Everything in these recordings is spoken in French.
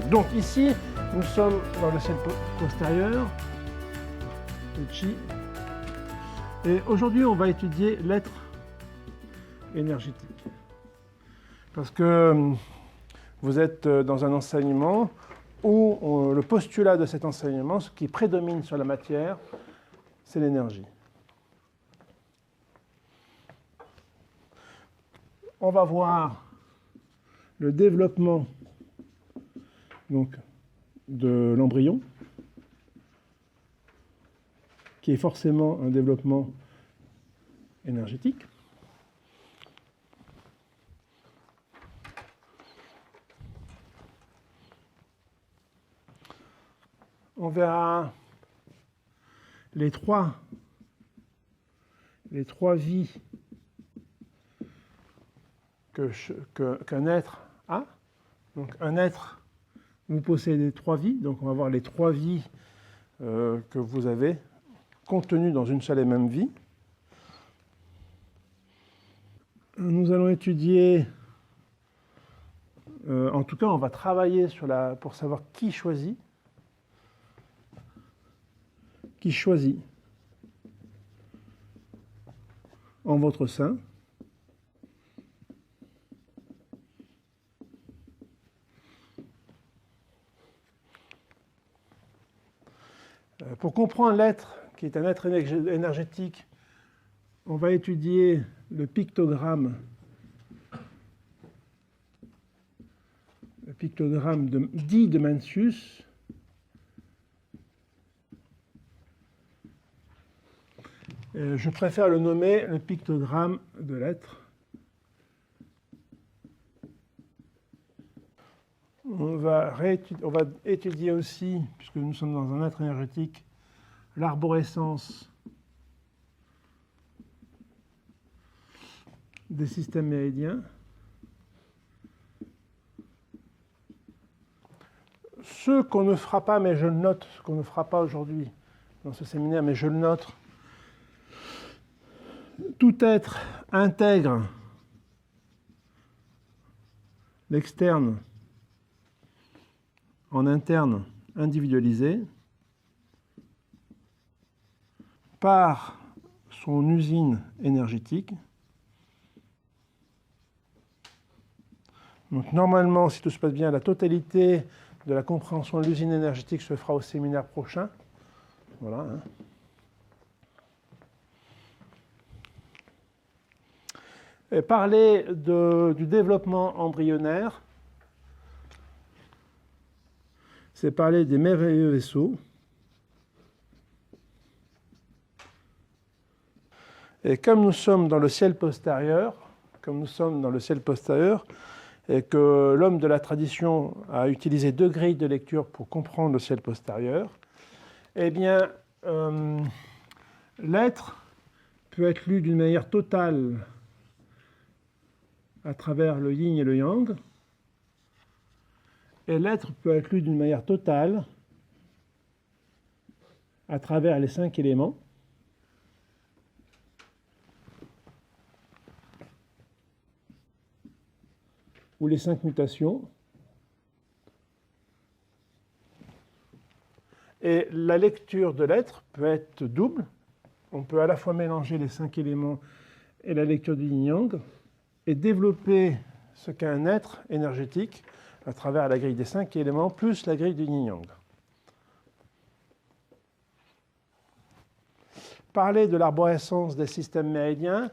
Donc ici, nous sommes dans le ciel postérieur, le Chi. Et aujourd'hui, on va étudier l'être énergétique. Parce que vous êtes dans un enseignement où le postulat de cet enseignement, ce qui prédomine sur la matière, c'est l'énergie. On va voir le développement donc, de l'embryon, qui est forcément un développement énergétique. On verra les trois vies qu'un être a. Donc un être, vous possédez trois vies, donc on va voir les trois vies que vous avez contenues dans une seule et même vie. Nous allons étudier, en tout cas on va travailler pour savoir qui choisit en votre sein. Pour comprendre l'être, qui est un être énergétique, on va étudier le pictogramme dit de Mencius. Je préfère le nommer le pictogramme de l'être. On va étudier aussi, puisque nous sommes dans un être énergétique, l'arborescence des systèmes méridiens. Ce qu'on ne fera pas, mais je le note, ce qu'on ne fera pas aujourd'hui dans ce séminaire, mais je le note, tout être intègre l'externe en interne individualisé par son usine énergétique. Donc normalement, si tout se passe bien, la totalité de la compréhension de l'usine énergétique se fera au séminaire prochain. Voilà. Et parler du développement embryonnaire, c'est parler des merveilleux vaisseaux. Et comme nous sommes dans le ciel postérieur, et que l'homme de la tradition a utilisé deux grilles de lecture pour comprendre le ciel postérieur, eh bien, l'être peut être lu d'une manière totale à travers le yin et le yang, et l'être peut être lu d'une manière totale à travers les 5 éléments. Ou les 5 mutations. Et la lecture de l'être peut être double. On peut à la fois mélanger les 5 éléments et la lecture du yin-yang et développer ce qu'est un être énergétique à travers la grille des 5 éléments plus la grille du yin-yang. Parler de l'arborescence des systèmes méridiens,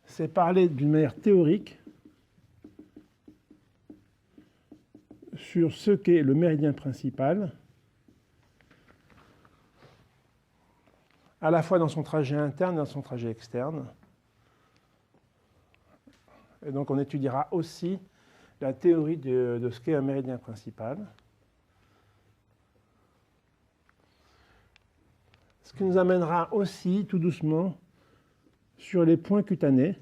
c'est parler d'une manière théorique sur ce qu'est le méridien principal, à la fois dans son trajet interne et dans son trajet externe. Et donc on étudiera aussi la théorie de ce qu'est un méridien principal. Ce qui nous amènera aussi, tout doucement, sur les points cutanés.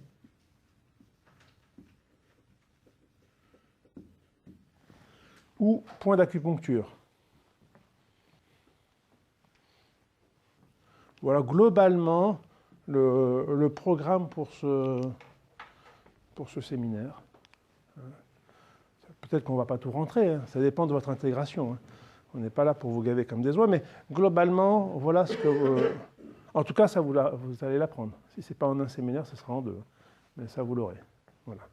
Ou points d'acupuncture. Voilà globalement le programme pour ce séminaire. peut-être qu'on ne va pas tout rentrer, hein. Ça dépend de votre intégration, hein. On n'est pas là pour vous gaver comme des oies, mais globalement, voilà ce que... en tout cas, ça vous allez l'apprendre. Si ce n'est pas en un séminaire, ce sera en deux. Mais ça, vous l'aurez. Voilà.